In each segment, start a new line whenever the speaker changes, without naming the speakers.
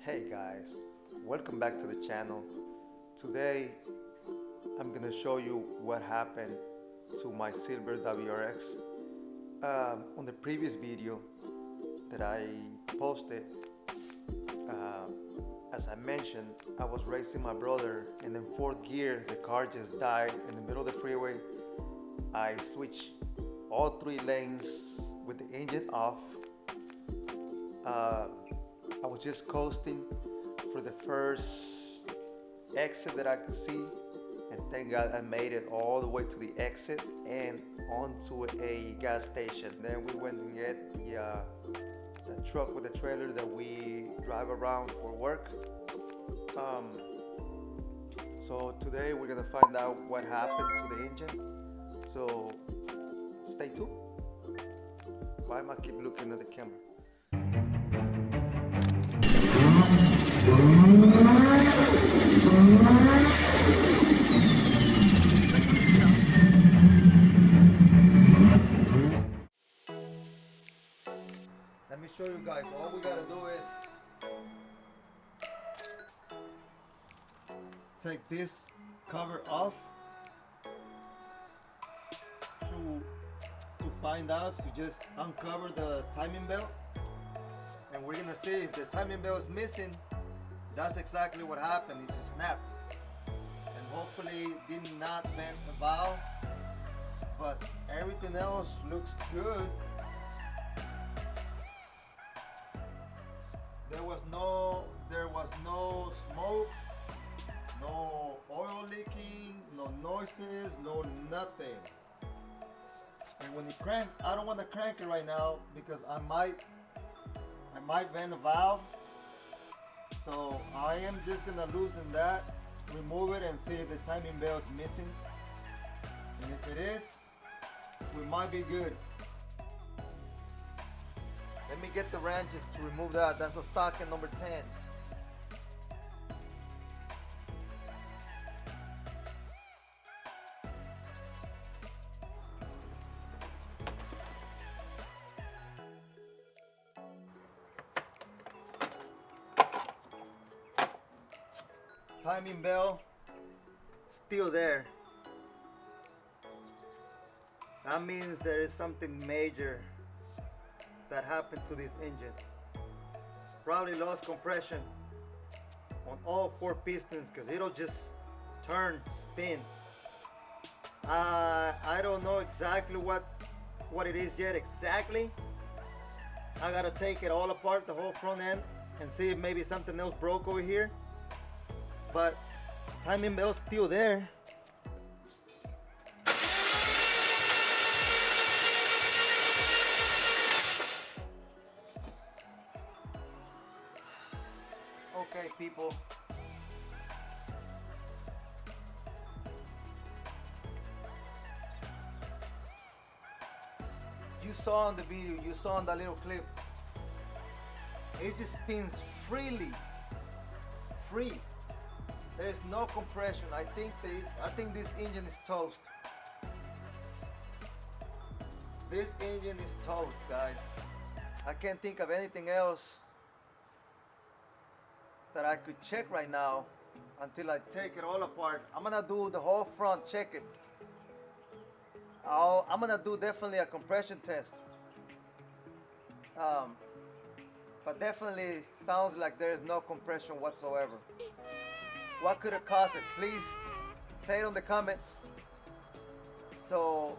Hey guys, welcome back to the channel. Today I'm gonna show you what happened to my silver WRX. On the previous video that I posted, as I mentioned, I was racing my brother and in fourth gear the car just died in the middle of the freeway. I switched all three lanes with the engine off. I was just coasting for the first exit that I could see, and thank God I made it all the way to the exit and onto a gas station. Then we went and get the truck with the trailer that we drive around for work. So today we're gonna find out what happened to the engine. So stay tuned. Why am I keep looking at the camera? Let me show you guys. All we gotta do is take this cover off to find out, to just uncover the timing belt, and we're gonna see if the timing belt is missing. That's exactly what happened. It just snapped, and hopefully did not bend the valve, but everything else looks good. There was no smoke, no oil leaking, no noises, no nothing. And when it cranks, I don't want to crank it right now because I might bend the valve. So I am just gonna loosen that, remove it, and see if the timing belt is missing. And if it is, we might be good. Let me get the wrenches to remove that. That's a socket number 10. Timing belt still there. That means there is something major that happened to this engine. Probably lost compression on all four pistons because it'll just turn, spin. I don't know exactly what it is yet exactly. I gotta take it all apart, the whole front end, and see if maybe something else broke over here. But timing belt's still there. Okay, people. You saw in the video, you saw in that little clip, it just spins freely, free. There's no compression. I think this engine is toast. This engine is toast, guys. I can't think of anything else that I could check right now until I take it all apart. I'm gonna do the whole front, check it. I'm gonna do definitely a compression test. But definitely sounds like there is no compression whatsoever. What could have caused it? Please say it in the comments. So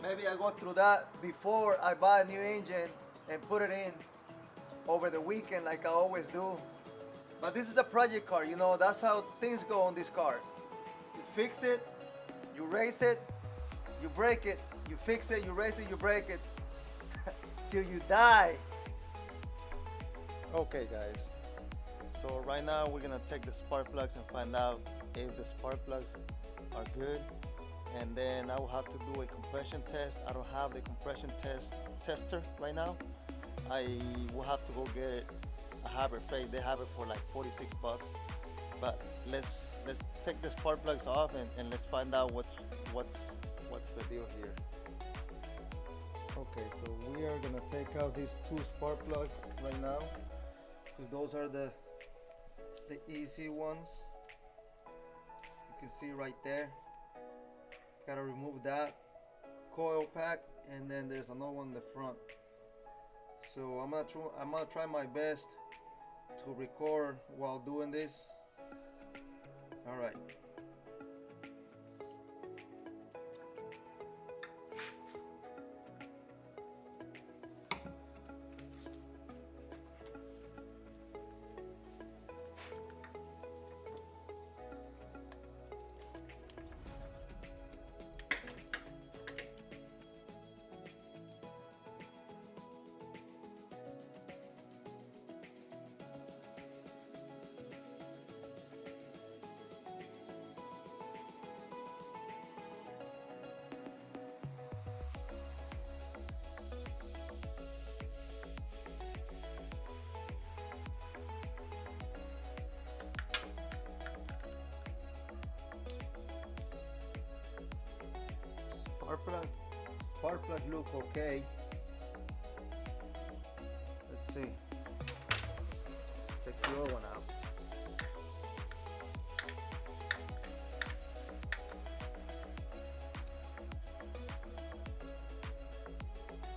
maybe I go through that before I buy a new engine and put it in over the weekend like I always do. But this is a project car, you know, that's how things go on these cars. You fix it, you race it, you break it, you fix it, you race it, you break it, till you die. Okay guys, so right now we're gonna take the spark plugs and find out if the spark plugs are good, and then I will have to do a compression test. I don't have the compression tester right now. I will have to go get it. I have it fake. They have it for like 46 bucks. But let's take the spark plugs off and let's find out what's the deal here. Okay, so we are gonna take out these two spark plugs right now. because those are the easy ones. You can see right there. Gotta remove that coil pack, and then there's another one in the front. So I'm gonna try my best to record while doing this. All right. Spark plug look okay. Let's see. Take the other one out.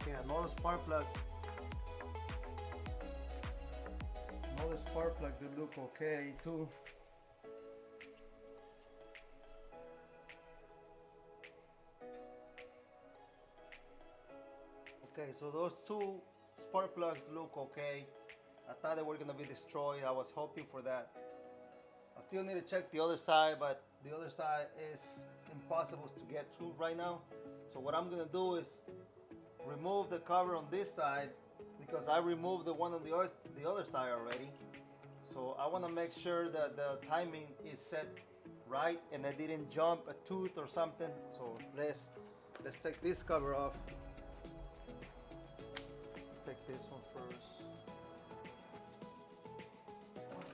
Okay, another spark plug. Another spark plug did look okay too. Okay, so those two spark plugs look okay. I thought they were gonna be destroyed. I was hoping for that. I still need to check the other side, but the other side is impossible to get through right now. So what I'm gonna do is remove the cover on this side, because I removed the one on the other side already. So I wanna make sure that the timing is set right and I didn't jump a tooth or something. So let's take this cover off. Take this one first. What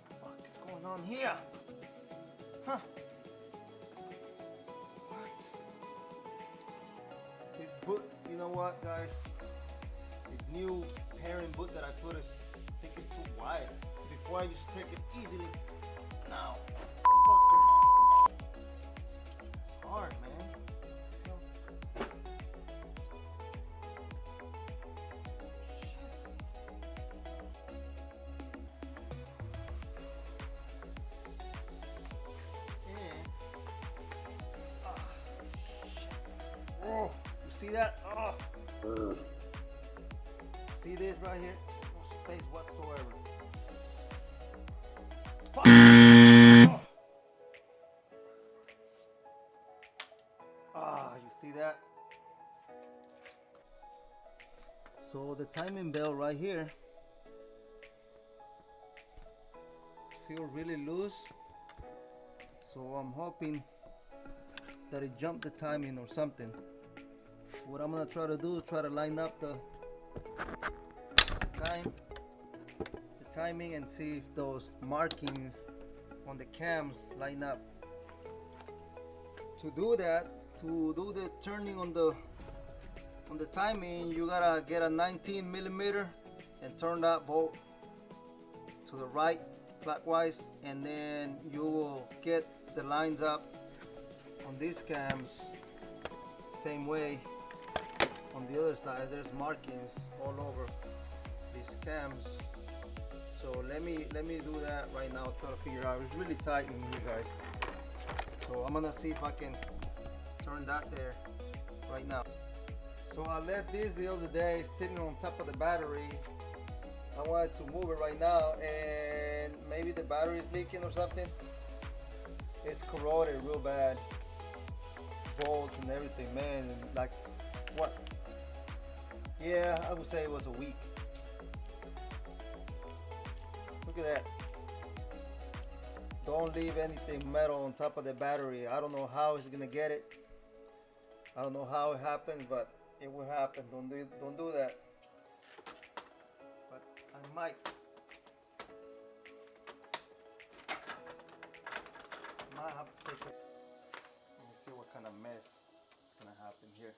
the fuck is going on here? Huh? What? This boot, you know what, guys? This new pairing boot that I put is, I think it's too wide. Before I used to take it easily. Now, fucker. It's hard, man. Oh, you see that? Oh. See this right here? No space whatsoever. Oh. You see that? So the timing belt right here feels really loose. So I'm hoping that it jumped the timing or something. What I'm gonna try to do is try to line up the timing and see if those markings on the cams line up. To do that, to do the turning on the timing, you gotta get a 19 millimeter and turn that bolt to the right clockwise, and then you will get the lines up on these cams same way. On the other side, there's markings all over these cams. So let me do that right now. Try to figure out. It's really tight in here, guys. So I'm gonna see if I can turn that there right now. So I left this the other day sitting on top of the battery. I wanted to move it right now, and maybe the battery is leaking or something. It's corroded real bad. Bolts and everything, man. Like, what? Yeah, I would say it was a week. Look at that. Don't leave anything metal on top of the battery. I don't know how it's gonna get it. I don't know how it happens, but it will happen. Don't do that. But I might have to take it. Let me see what kind of mess is gonna happen here.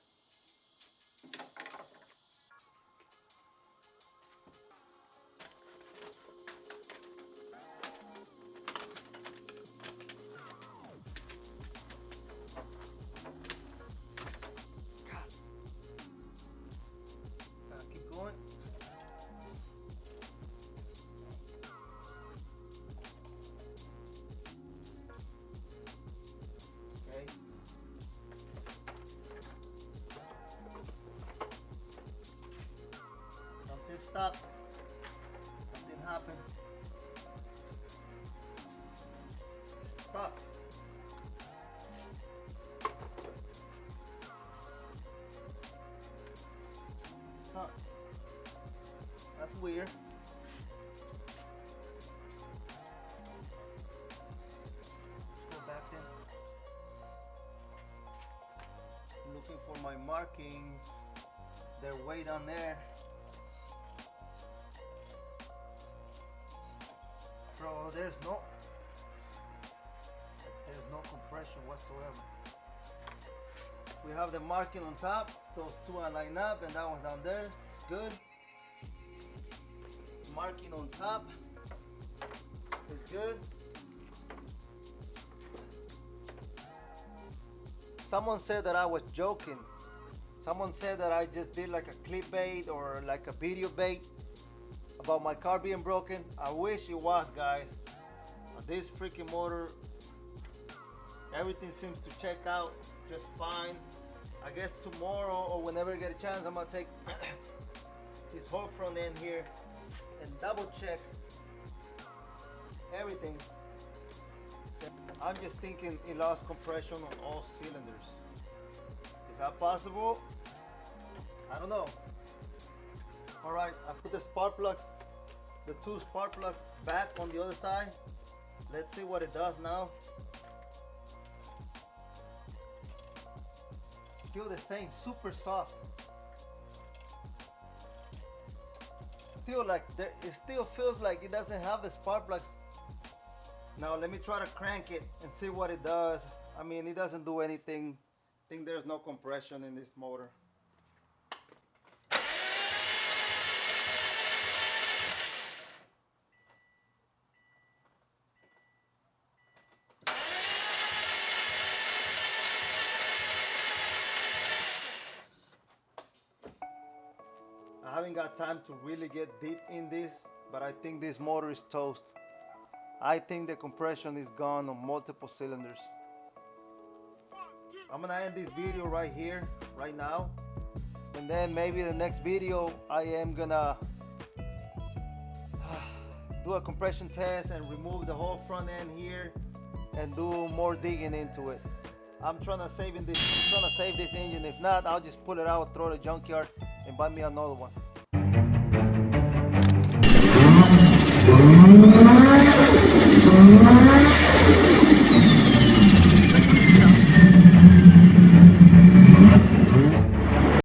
stop. Something happened. Stop. Huh. That's weird. Let's go back then. Looking for my markings. They're way down there. Bro, there's no compression whatsoever. We have the marking on top, those two are lined up, and that one's down there. It's good. Marking on top is good. Someone said that I was joking. Someone said that I just did like a clickbait or like a video bait about my car being broken. I wish it was, guys. This freaking motor, everything seems to check out just fine. I guess tomorrow or whenever I get a chance, I'm gonna take this whole front end here and double check everything. I'm just thinking it lost compression on all cylinders. Is that possible? I don't know. All right, I put the spark plugs, the two spark plugs back on the other side. Let's see what it does now. Still the same, super soft. Still like there, it still feels like it doesn't have the spark plugs. Now let me try to crank it and see what it does. I mean, it doesn't do anything. I think there's no compression in this motor. I haven't got time to really get deep in this, but I think this motor is toast. I think the compression is gone on multiple cylinders. I'm gonna end this video right here, right now. And then maybe the next video, I am gonna do a compression test and remove the whole front end here and do more digging into it. I'm trying to save this engine. If not, I'll just pull it out, throw it in the junkyard and buy me another one.